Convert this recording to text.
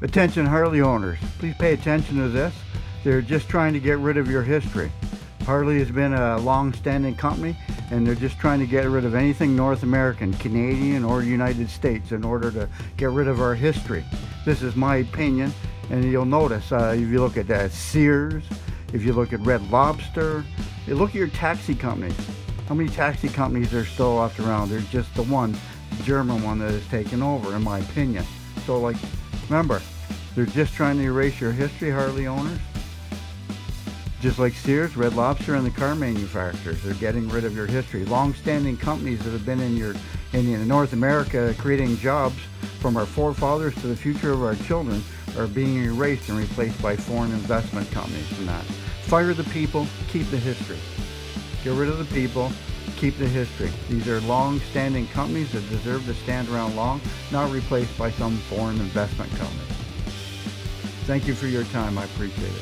Attention Harley owners, please pay attention to this. They're just trying to get rid of your history. Harley has been a long-standing company, and they're just trying to get rid of anything North American, Canadian, or United States in order to get rid of our history. This is my opinion, and you'll notice if you look at Sears, if you look at Red Lobster, you look at your taxi companies. How many taxi companies are still left around? There's just the one, the German one, that has taken over, in my opinion. So, remember, they're just trying to erase your history, Harley owners. Just like Sears, Red Lobster, and the car manufacturers, they're getting rid of your history. Long-standing companies that have been in North America creating jobs from our forefathers to the future of our children are being erased and replaced by foreign investment companies and that. Fire the people, keep the history. Get rid of the people, keep the history. These are long-standing companies that deserve to stand around long, not replaced by some foreign investment company. Thank you for your time. I appreciate it.